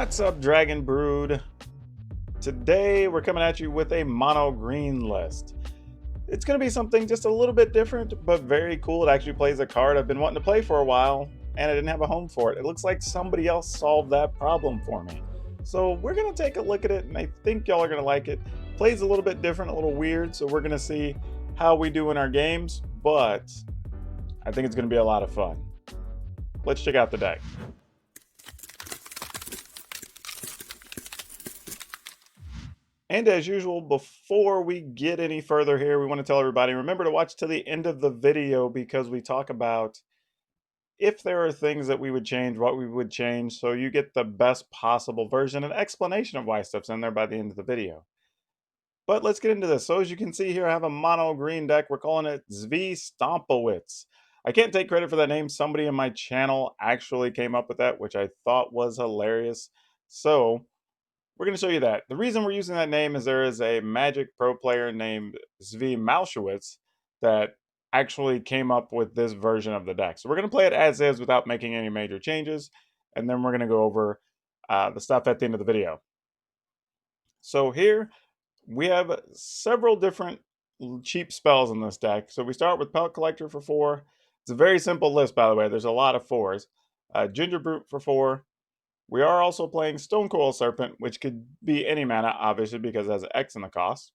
What's up, Dragon Brood? Today we're coming at you with a mono green list. It's going to be something just a little bit different, but very cool. It actually plays a card I've been wanting to play for a while, and I didn't have a home for it. It looks like somebody else solved that problem for me. So we're going to take a look at it, and I think y'all are going to like it. Plays a little bit different, a little weird, so we're going to see how we do in our games, but I think it's going to be a lot of fun. Let's check out the deck. And as usual, before we get any further here, we want to tell everybody, remember to watch to the end of the video because we talk about if there are things that we would change, what we would change, so you get the best possible version and explanation of why stuff's in there by the end of the video. But let's get into this. So as you can see here, I have a mono green deck. We're calling it Zvi Mowshowitz. I can't take credit for that name. Somebody in my channel actually came up with that, which I thought was hilarious. So we're going to show you that. The reason we're using that name is there is a Magic Pro player named Zvi Mowshowitz that actually came up with this version of the deck. So we're going to play it as is without making any major changes. And then we're going to go over the stuff at the end of the video. So here we have several different cheap spells in this deck. So we start with Pellet Collector for 4. It's a very simple list, by the way. There's a lot of 4s. Ginger Brute for 4. We are also playing Stonecoil Serpent, which could be any mana, obviously, because it has an X in the cost.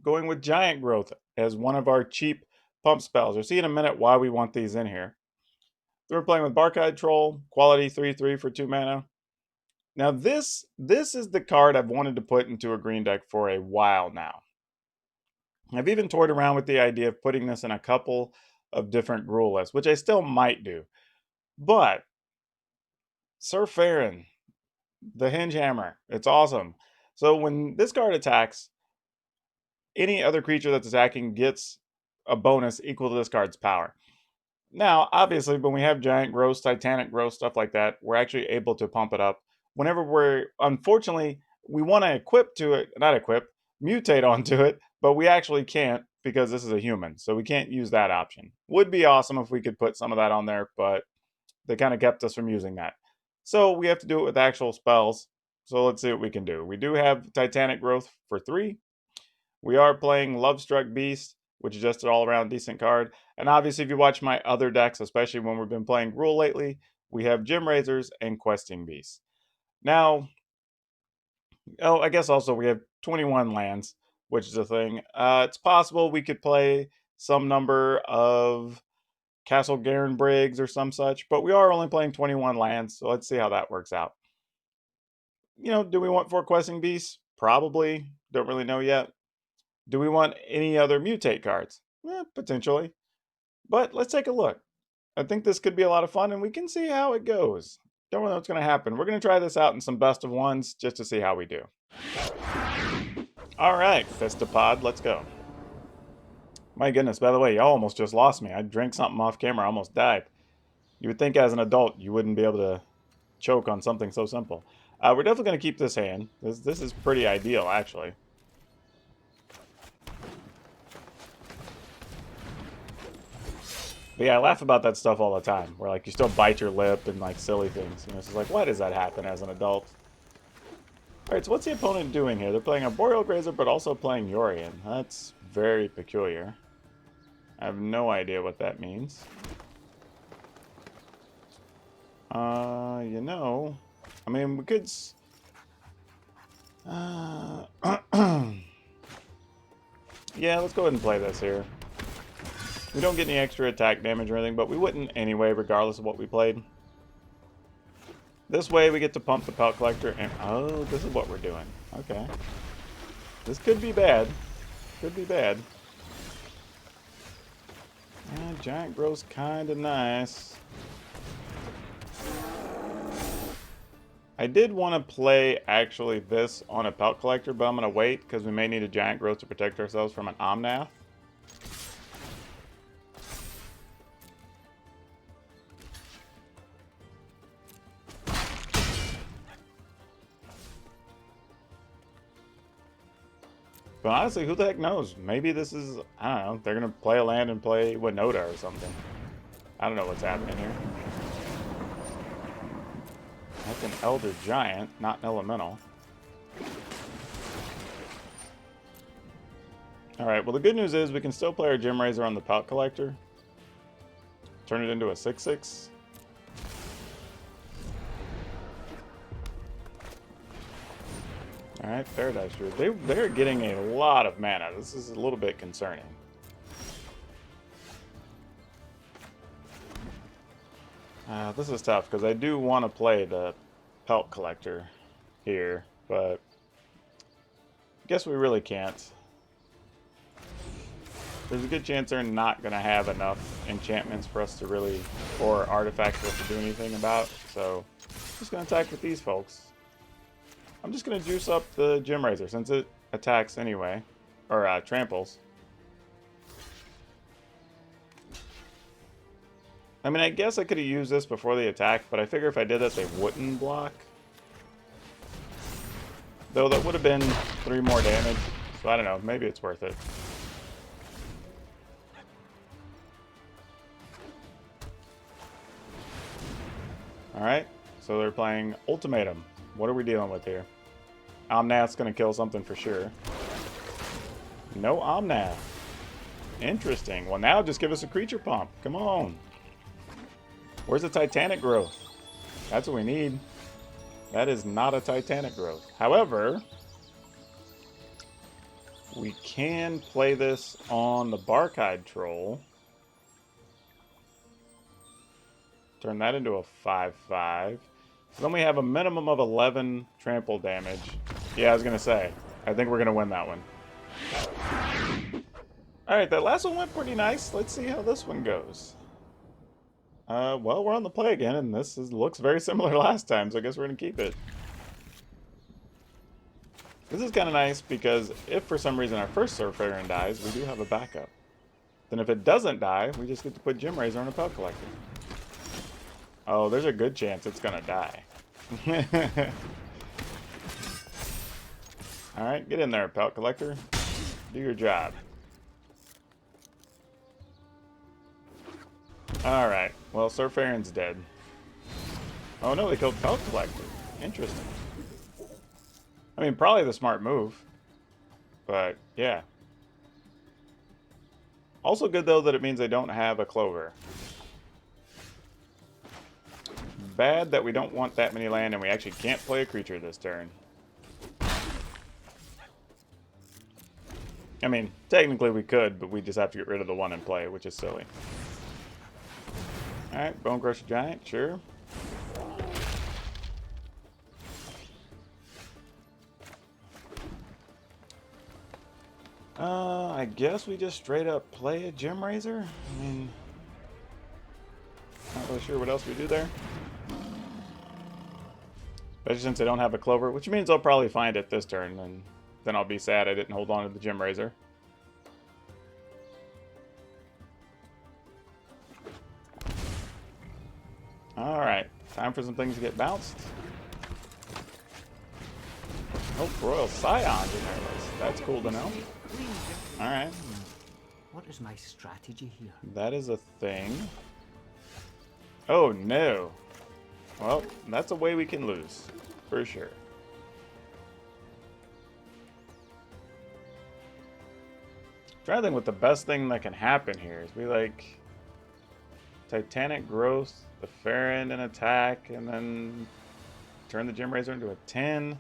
Going with Giant Growth as one of our cheap pump spells. You'll see in a minute why we want these in here. Then we're playing with Bark-Eyed Troll, quality 3/3 for 2 mana. Now this is the card I've wanted to put into a green deck for a while now. I've even toyed around with the idea of putting this in a couple of different Gruul lists, which I still might do. But Sir Farron, the Hinge Hammer, it's awesome. So when this card attacks, any other creature that's attacking gets a bonus equal to this card's power. Now, obviously, when we have Giant Growth, Titanic Growth, stuff like that, we're actually able to pump it up. Whenever unfortunately, we want to mutate onto it, but we actually can't because this is a human, so we can't use that option. Would be awesome if we could put some of that on there, but they kind of kept us from using that. So we have to do it with actual spells. So let's see what we can do. We do have Titanic Growth for 3. We are playing Lovestruck Beast, which is just an all-around decent card. And obviously, if you watch my other decks, especially when we've been playing Gruul lately, we have Gem Razors and Questing Beasts. Now, I guess also we have 21 lands, which is a thing. It's possible we could play some number of Castle Garen Briggs or some such, but we are only playing 21 lands, so let's see how that works out. Do we want 4 Questing Beasts? Probably. Don't really know yet. Do we want any other mutate cards? Potentially. But let's take a look. I think this could be a lot of fun, and we can see how it goes. Don't really know what's going to happen. We're going to try this out in some best of ones just to see how we do. All right, Fistapod, let's go. My goodness, by the way, y'all almost just lost me. I drank something off camera, I almost died. You would think as an adult you wouldn't be able to choke on something so simple. We're definitely going to keep this hand. This is pretty ideal, actually. But yeah, I laugh about that stuff all the time, where like you still bite your lip and like silly things. It's just like, why does that happen as an adult? Alright, so what's the opponent doing here? They're playing a Boreal Grazer, but also playing Yorion. That's very peculiar. I have no idea what that means. I mean, we could... yeah, let's go ahead and play this here. We don't get any extra attack damage or anything, but we wouldn't anyway, regardless of what we played. This way, we get to pump the Pellet Collector, and... oh, this is what we're doing. Okay. This could be bad. Could be bad. Giant Growth's kind of nice. I did want to play, actually, this on a Pellet Collector, but I'm going to wait, because we may need a Giant Growth to protect ourselves from an Omnath. But honestly, who the heck knows? Maybe this is, I don't know, they're going to play a land and play Winota or something. I don't know what's happening here. That's an Elder Giant, not an Elemental. Alright, well the good news is we can still play our Gem Razor on the Pelt Collector. Turn it into a 6/6. Alright, Paradise Druid. They're getting a lot of mana. This is a little bit concerning. This is tough because I do want to play the Pelt Collector here, but I guess we really can't. There's a good chance they're not going to have enough enchantments for us to really, or artifacts for us to do anything about, so I'm just going to attack with these folks. I'm just going to juice up the Gem Razor since it attacks anyway, or tramples. I mean, I guess I could have used this before they attack, but I figure if I did that, they wouldn't block. Though that would have been 3 more damage, so I don't know, maybe it's worth it. Alright, so they're playing Ultimatum. What are we dealing with here? Omnath's going to kill something for sure. No Omnath. Interesting. Well, now just give us a creature pump. Come on. Where's the Titanic Growth? That's what we need. That is not a Titanic Growth. However, we can play this on the Barkhide Troll. Turn that into a 5/5. So then we have a minimum of 11 trample damage. Yeah, I was going to say. I think we're going to win that one. Alright, that last one went pretty nice. Let's see how this one goes. Well, we're on the play again, and this looks very similar to last time, so I guess we're going to keep it. This is kind of nice because if for some reason our first Surfarian dies, we do have a backup. Then if it doesn't die, we just get to put Gem Razor on a Pelt Collector. Oh, there's a good chance it's going to die. Alright, get in there, Pelt Collector. Do your job. Alright, well, Surfarian's dead. Oh no, they killed Pelt Collector. Interesting. I mean, probably the smart move. But, yeah. Also good, though, that it means they don't have a Clover. Bad that we don't want that many land and we actually can't play a creature this turn. I mean, technically we could, but we just have to get rid of the one in play, which is silly. Alright, Bone Crusher Giant, sure. I guess we just straight up play a Gem Razor? I mean, not really sure what else we do there. Especially since I don't have a Clover, which means I'll probably find it this turn, and then I'll be sad I didn't hold on to the Gem Razor. Alright, time for some things to get bounced. Oh, Royal Scions in there. That's cool to know. Alright. What is my strategy here? That is a thing. Oh no. Well, that's a way we can lose. For sure. I'm trying to think what the best thing that can happen here is we like Titanic Growth, the Farron and attack, and then turn the Gem Razor into a 10.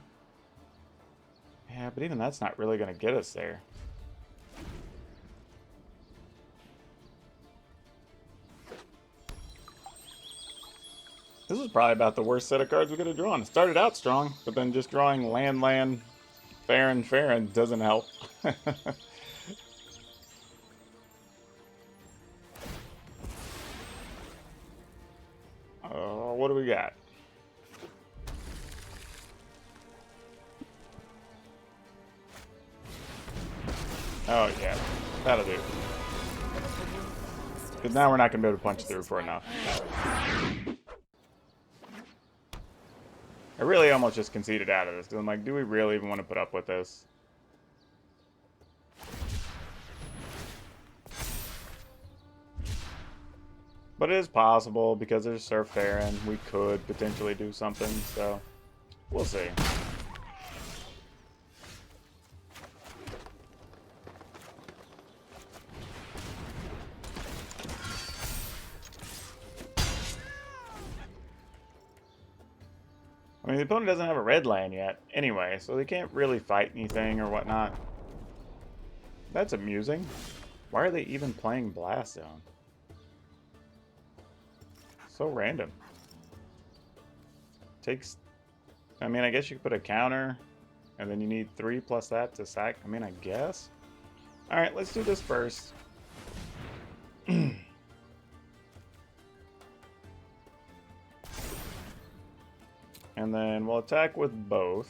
Yeah, but even that's not really going to get us there. This was probably about the worst set of cards we could have drawn. It started out strong, but then just drawing land, Farron doesn't help. What do we got? Oh, yeah. That'll do. Because now we're not going to be able to punch through for enough. I really almost just conceded out of this. Because I'm like, do we really even want to put up with this? But it is possible because there's Surf Baron. We could potentially do something, so we'll see. I mean, the opponent doesn't have a red land yet anyway, so they can't really fight anything or whatnot. That's amusing. Why are they even playing Blast Zone? So random. Takes... I mean, I guess you could put a counter, and then you need 3 plus that to sack. I mean, I guess. Alright, let's do this first. And then we'll attack with both.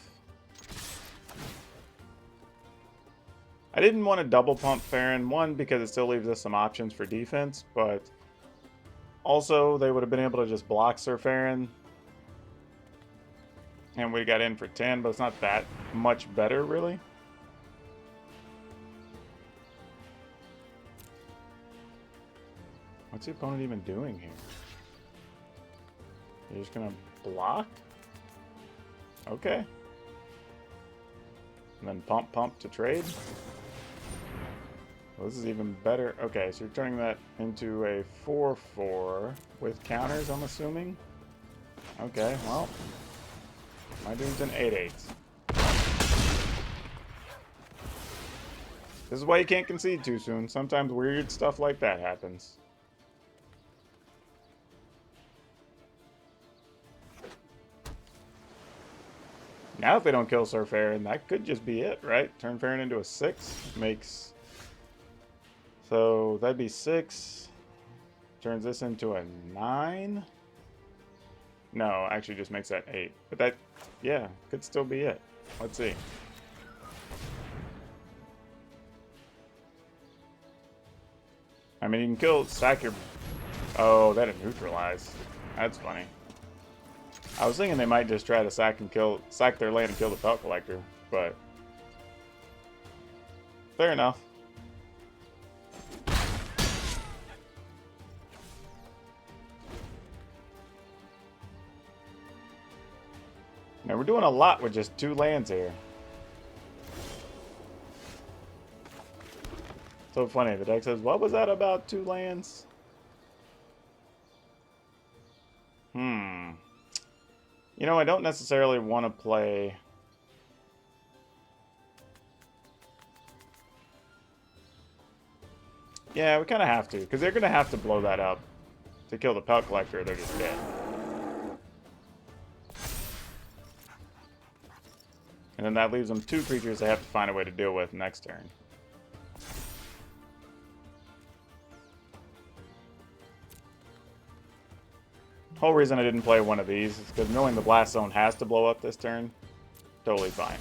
I didn't want to double pump Farron, one, because it still leaves us some options for defense, but also they would have been able to just block Sir Farron. And we got in for 10, but it's not that much better, really. What's the opponent even doing here? You're just gonna block? Okay. And then pump to trade. Well, this is even better. Okay, so you're turning that into a 4/4 with counters, I'm assuming. Okay, well, my dude's an 8/8. This is why you can't concede too soon. Sometimes weird stuff like that happens. Now if they don't kill Sir Farron, that could just be it, right? Turn Farron into a 6. Makes... So that'd be 6. Turns this into a 9. No, actually just makes that 8. But that, yeah, could still be it. Let's see. I mean, you can sack your... Oh, that'd neutralize. That's funny. I was thinking they might just try to sack their land and kill the Pelt Collector, but fair enough. Now we're doing a lot with just 2 lands here. So funny, the deck says, what was that about 2 lands? You know, I don't necessarily want to play... Yeah, we kind of have to, because they're going to have to blow that up to kill the Pelt Collector, or they're just dead. And then that leaves them 2 creatures they have to find a way to deal with next turn. Whole reason I didn't play one of these is because knowing the Blast Zone has to blow up this turn, totally fine.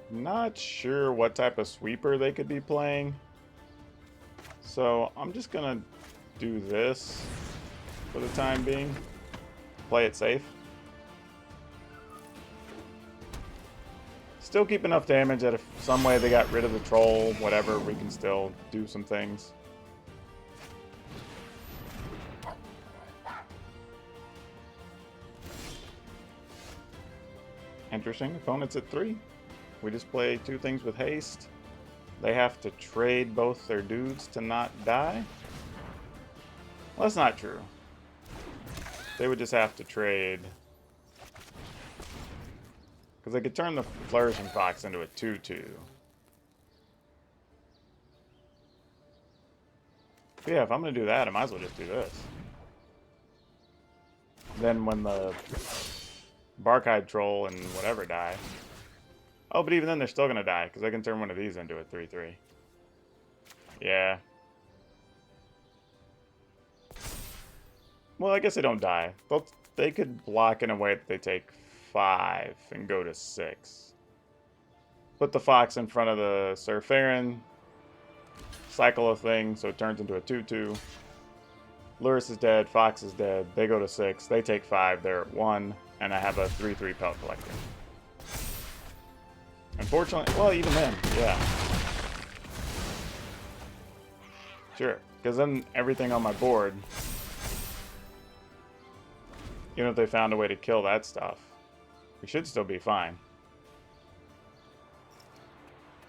Not sure what type of sweeper they could be playing. So I'm just gonna do this for the time being. Play it safe. Still keep enough damage that if some way they got rid of the troll, whatever, we can still do some things. Interesting. Opponents at 3. We just play 2 things with haste. They have to trade both their dudes to not die. Well, that's not true. They would just have to trade... Because they could turn the Flourishing Fox into a 2/2. But yeah, if I'm going to do that, I might as well just do this. Then when the Barkhide Troll and whatever die... Oh, but even then they're still going to die, because I can turn one of these into a 3/3. Yeah. Well, I guess they don't die. They could block in a way that they take 5 and go to 6. Put the Fox in front of the Sir Farron. Cycle a thing, so it turns into a 2/2. Lurrus is dead, Fox is dead. They go to 6. They take 5. They're at 1. And I have a 3/3 Pelt Collector. Unfortunately, well, even then, yeah. Sure, because then everything on my board, even if they found a way to kill that stuff, we should still be fine.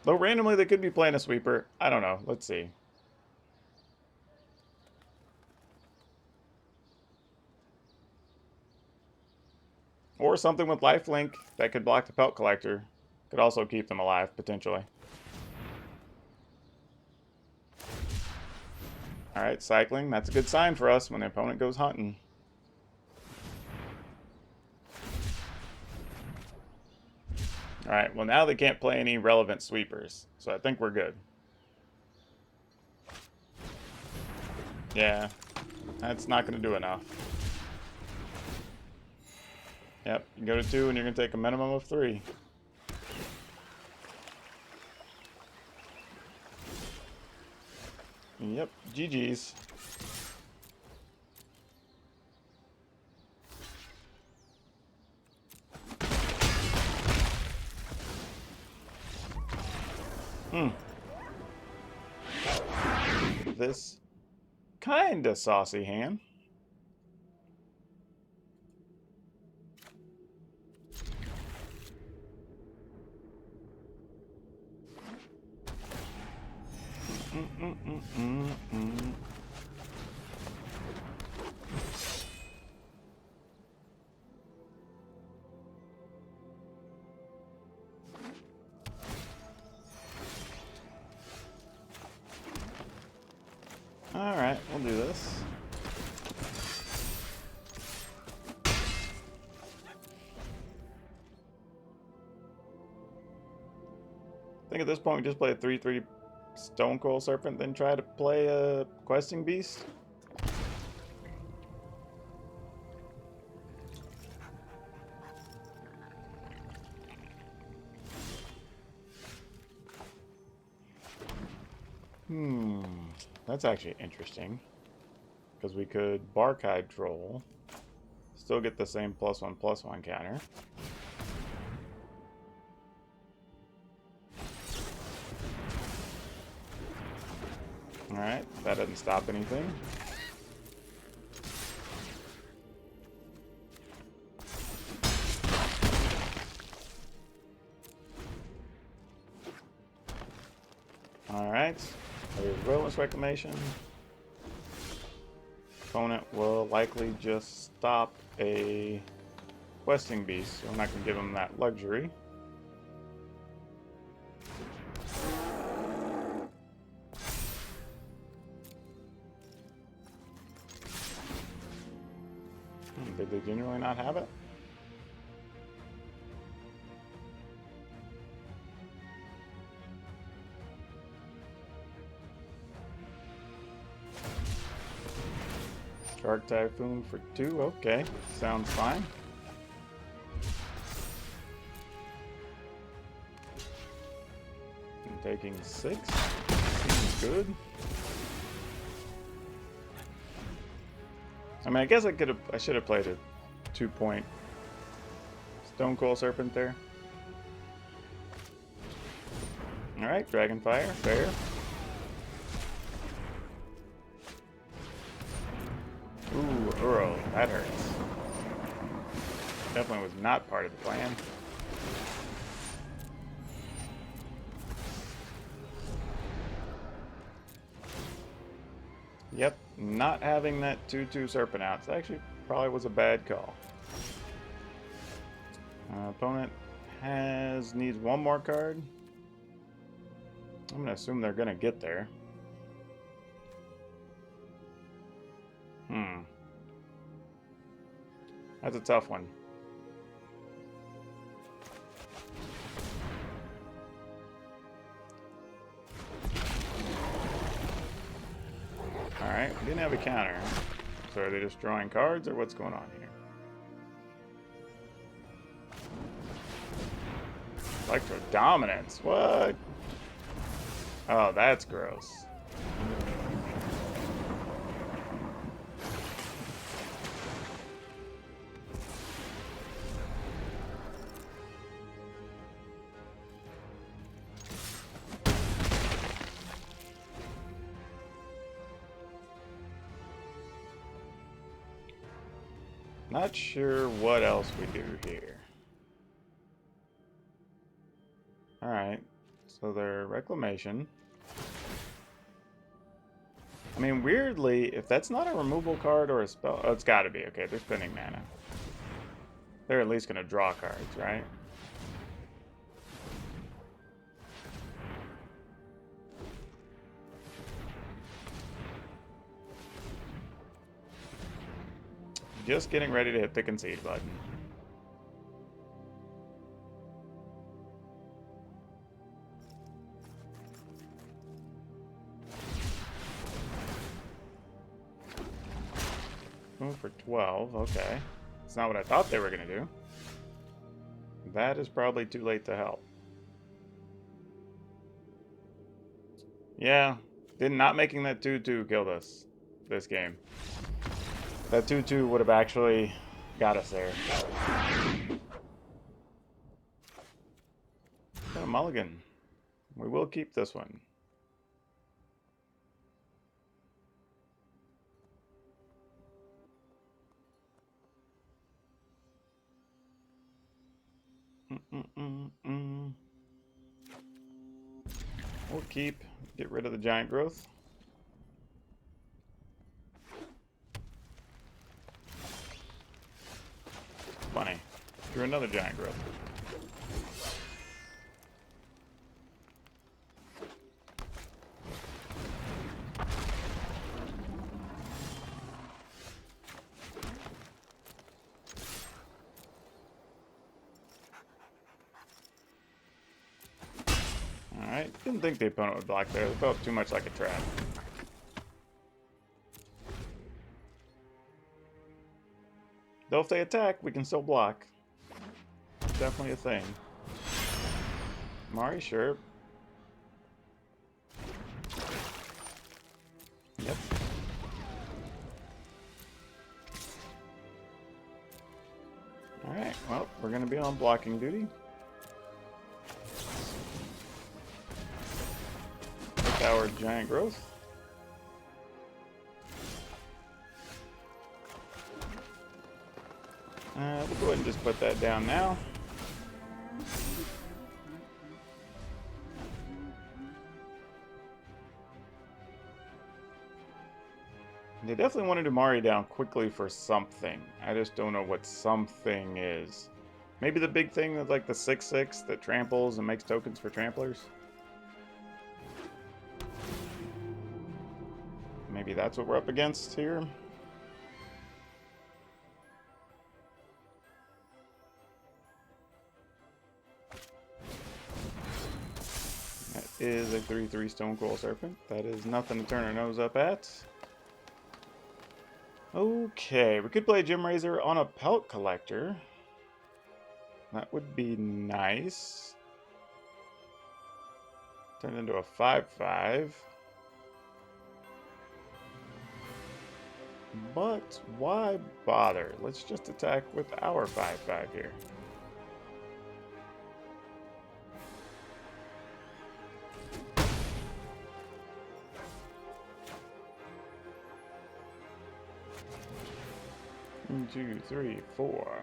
Though randomly they could be playing a sweeper. I don't know. Let's see. Or something with lifelink that could block the pelt collector. Could also keep them alive, potentially. Alright, cycling. That's a good sign for us when the opponent goes hunting. Alright, well now they can't play any relevant sweepers. So I think we're good. Yeah, that's not going to do enough. Yep, you go to 2 and you're going to take a minimum of 3. Yep, GG's. This kinda saucy hand. Alright, we'll do this. I think at this point we just play a 3/3 Stone Coil Serpent, then try to play a Questing Beast. That's actually interesting. Because we could Barkhide Troll, still get the same +1/+1 counter. Alright, that doesn't stop anything. Alright, there's Wilderness Reclamation. Opponent will likely just stop a Questing Beast, so I'm not going to give him that luxury. Did they genuinely not have it? Shark Typhoon for 2, okay. Sounds fine. I'm taking 6. Seems good. I mean, I guess I should have played a 2-point Stone Coil Serpent there. Alright, Dragonfire, fair. Ooh, Uro, that hurts. Definitely was not part of the plan. Yep, not having that 2/2 Serpent out actually probably was a bad call. Opponent needs one more card. I'm gonna assume they're gonna get there. That's a tough one. Alright, we didn't have a counter. So are they just drawing cards or what's going on here? Electro Dominance, what? Oh, that's gross. Not sure what else we do here. Alright, so they're Reclamation. I mean, weirdly, if that's not a removal card or a spell... Oh, it's gotta be. Okay, they're spending mana. They're at least gonna draw cards, right? Just getting ready to hit the concede button. Move for 12, okay. It's not what I thought they were going to do. That is probably too late to help. Yeah, not making that 2-2 killed us this game. That 2-2 would have actually got us there. Got a mulligan. We will keep this one. We'll keep. Get rid of the giant growth. Funny. Drew another giant growth. Alright, didn't think the opponent would block there. It felt too much like a trap. Though if they attack, we can still block. Definitely a thing. Mari, sure. Yep. Alright, well, we're going to be on blocking duty. Take our giant growth. We'll go ahead and just put that down now. They definitely wanted Mari down quickly for something. I just don't know what something is. Maybe the big thing that's like the 6/6 that tramples and makes tokens for tramplers? Maybe that's what we're up against here. That is a 3/3 Stone Coil Serpent. That is nothing to turn our nose up at. Okay, we could play Gem Razor on a Pelt Collector. That would be nice. Turn it into a 5/5. But why bother? Let's just attack with our 5/5 here. One, 2, 3, 4.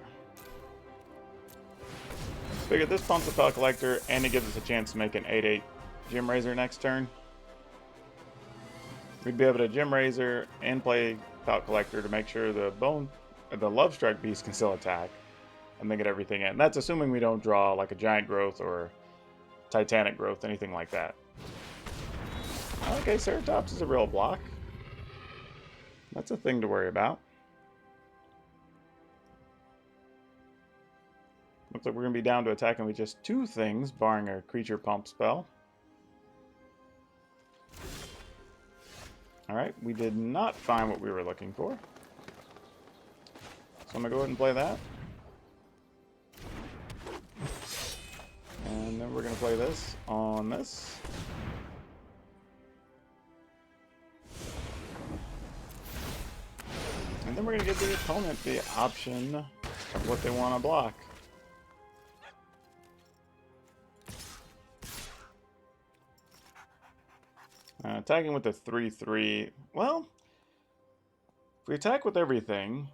Figure this pumps the Pelt Collector, and it gives us a chance to make an 8/8 Gem Razor next turn. We'd be able to Gem Razor and play Pelt Collector to make sure the Love Strike Beast can still attack, and then get everything in. That's assuming we don't draw like a Giant Growth or Titanic Growth, anything like that. Okay, Ceratops is a real block. That's a thing to worry about. Looks like we're going to be down to attacking with just 2 things, barring a creature pump spell. Alright, we did not find what we were looking for. So I'm going to go ahead and play that. And then we're going to play this on this. And then we're going to give the opponent the option of what they want to block. Attacking with the 3/3. Well, if we attack with everything,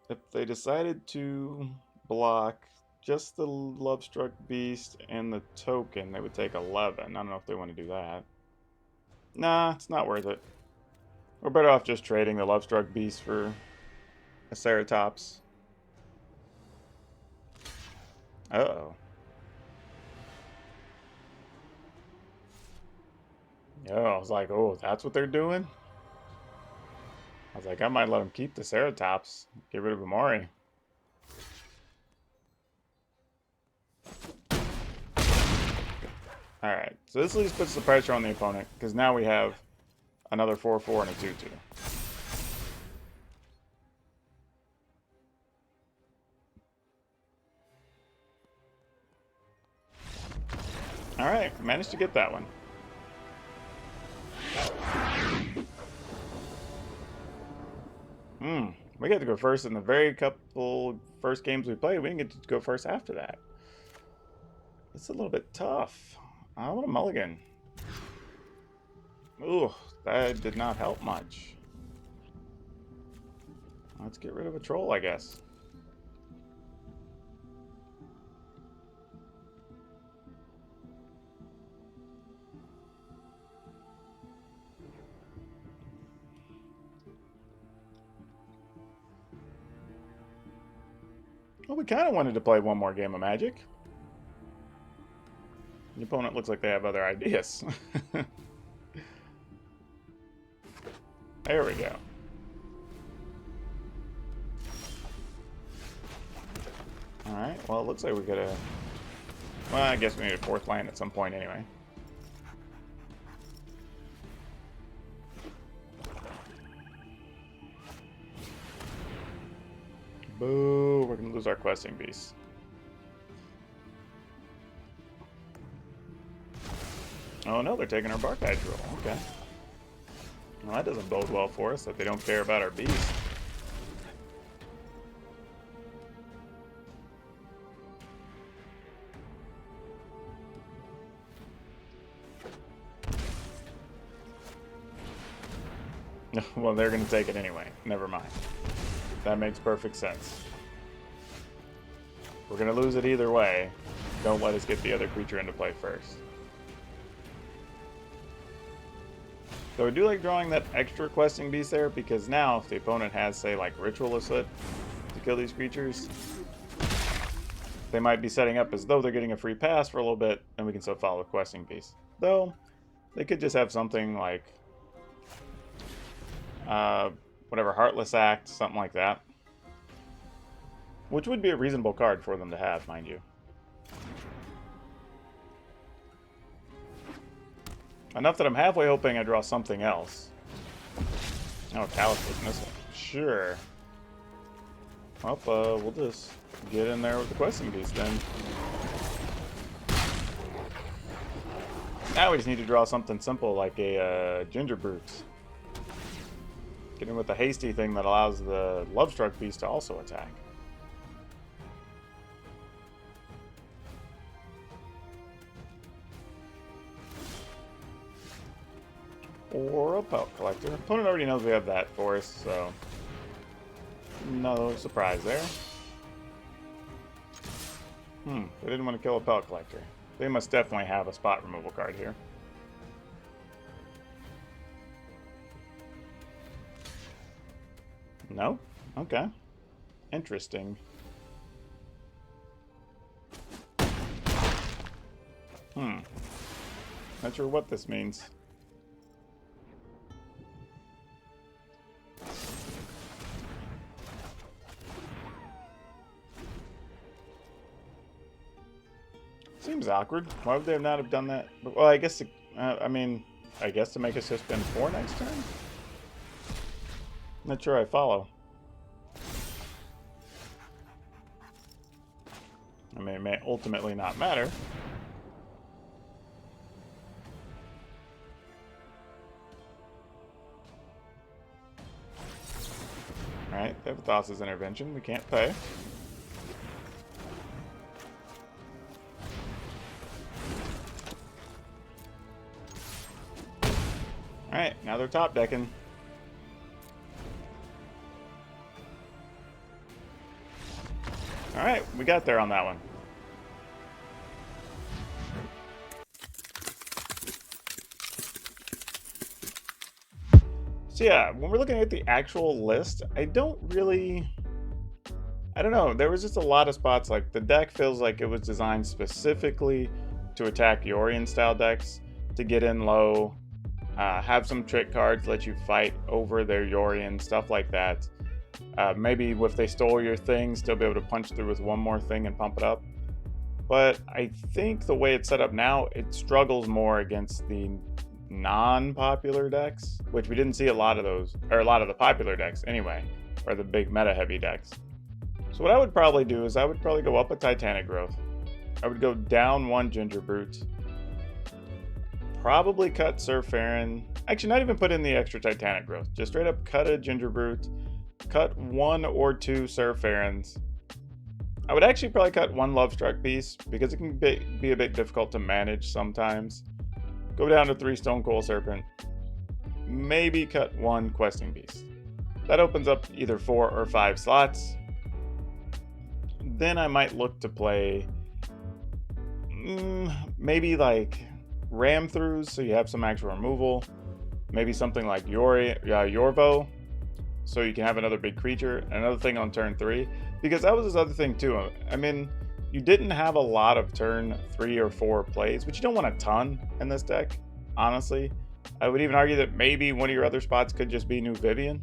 if they decided to block just the Lovestruck Beast and the token, they would take 11. I don't know if they want to do that. Nah, it's not worth it. We're better off just trading the Lovestruck Beast for a Ceratops. Uh-oh. Yo, I was like, oh, that's what they're doing? I was like, I might let them keep the Ceratops. Get rid of Amari. Alright, so this at least puts the pressure on the opponent, because now we have another 4-4 and a 2-2. Alright, managed to get that one. We got to go first in the very couple first games we played. We didn't get to go first after that. It's a little bit tough. I want a mulligan. Ooh, that did not help much. Let's get rid of a troll, I guess. Well, we kind of wanted to play one more game of Magic. The opponent looks like they have other ideas. There we go. Alright, well, it looks like we could have... Well, I guess we need a fourth land at some point anyway. Boo, we're going to lose our questing beast. Oh no, they're taking our Bark Hydro. Okay. Well, that doesn't bode well for us, that they don't care about our beast. Well, they're going to take it anyway. Never mind. That makes perfect sense. We're going to lose it either way. Don't let us get the other creature into play first. So I do like drawing that extra questing beast there, because now if the opponent has, say, like Ritual Soot to kill these creatures, they might be setting up as though they're getting a free pass for a little bit, and we can still follow the questing beast. Though, they could just have something like whatever, Heartless Act, something like that. Which would be a reasonable card for them to have, mind you. Enough that I'm halfway hoping I draw something else. Oh, Callous Missile. Sure. Well, we'll just get in there with the questing beast then. Now we just need to draw something simple like a Ginger Brute. Get in with the hasty thing that allows the Lovestruck beast to also attack. Or a Pelt Collector. Opponent already knows we have that for us, so no surprise there. They didn't want to kill a Pelt Collector. They must definitely have a spot removal card here. No? Okay. Interesting. Not sure what this means. Seems awkward. Why would they not have done that? Well, I guess I guess to make us just spend 4 next turn? Not sure I follow. I mean, it may ultimately not matter. Alright, they have Thassa's Intervention. We can't pay. Alright, now they're top decking. All right, we got there on that one. So yeah, when we're looking at the actual list, I don't know. There was just a lot of spots. Like the deck feels like it was designed specifically to attack Yorion style decks, to get in low, have some trick cards, let you fight over their Yorion, stuff like that. Maybe if they stole your thing, still be able to punch through with one more thing and pump it up. But I think the way it's set up now, it struggles more against the non-popular decks, which we didn't see a lot of those, or a lot of the popular decks anyway, or the big meta-heavy decks. So what I would probably do is I would probably go up a Titanic Growth. I would go down one Ginger Brute. Probably cut Sir Farron. Actually, not even put in the extra Titanic Growth. Just straight up cut a Ginger Brute. Cut one or two Sir Farrons. I would actually probably cut one Lovestruck piece because it can be a bit difficult to manage sometimes. Go down to 3 Stone Cold Serpent. Maybe cut one Questing Beast. That opens up either 4 or 5 slots. Then I might look to play maybe like ram throughs so you have some actual removal. Maybe something like Yorvo so you can have another big creature. Another thing on turn 3, because that was this other thing too. I mean, you didn't have a lot of turn 3 or 4 plays, but you don't want a ton in this deck, honestly. I would even argue that maybe one of your other spots could just be New Vivian,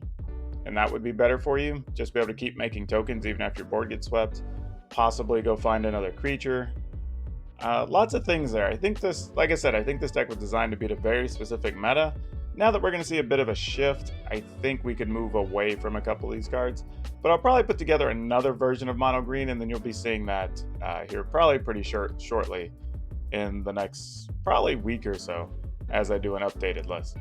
and that would be better for you. Just be able to keep making tokens even after your board gets swept. Possibly go find another creature. Lots of things there. I think this, like I said, I think this deck was designed to beat a very specific meta. Now that we're going to see a bit of a shift, I think we could move away from a couple of these cards. But I'll probably put together another version of Mono Green, and then you'll be seeing that here probably pretty shortly in the next probably week or so as I do an updated list.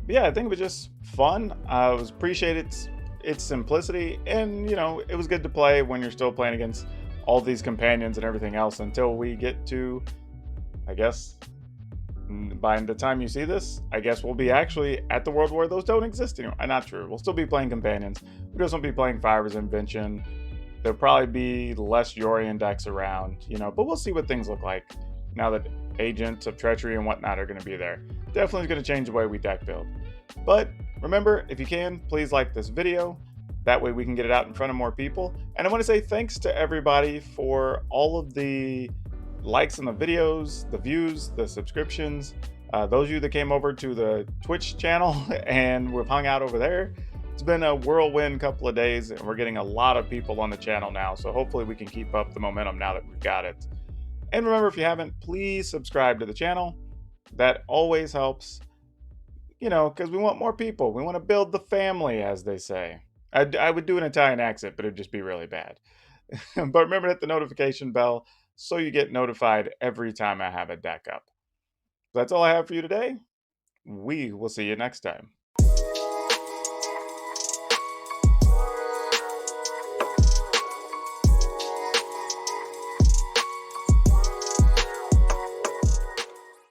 But yeah, I think it was just fun. I was appreciated its simplicity, and you know, it was good to play when you're still playing against all these companions and everything else until we get to, I guess, by the time you see this, I guess we'll be actually at the world where those don't exist anymore. Not true. We'll still be playing companions. We just won't be playing Fire's Invention. There'll probably be less Yorion decks around, you know, but we'll see what things look like now that Agents of Treachery and whatnot are going to be there. Definitely going to change the way we deck build. But remember, if you can, please like this video. That way we can get it out in front of more people. And I want to say thanks to everybody for all of the likes on the videos, the views, the subscriptions. Those of you that came over to the Twitch channel and we've hung out over there. It's been a whirlwind couple of days, and we're getting a lot of people on the channel now. So hopefully we can keep up the momentum now that we've got it. And remember, if you haven't, please subscribe to the channel. That always helps, you know, because we want more people. We want to build the family, as they say. I would do an Italian accent, but it'd just be really bad. But remember to hit the notification bell so you get notified every time I have a deck up. That's all I have for you today. We will see you next time.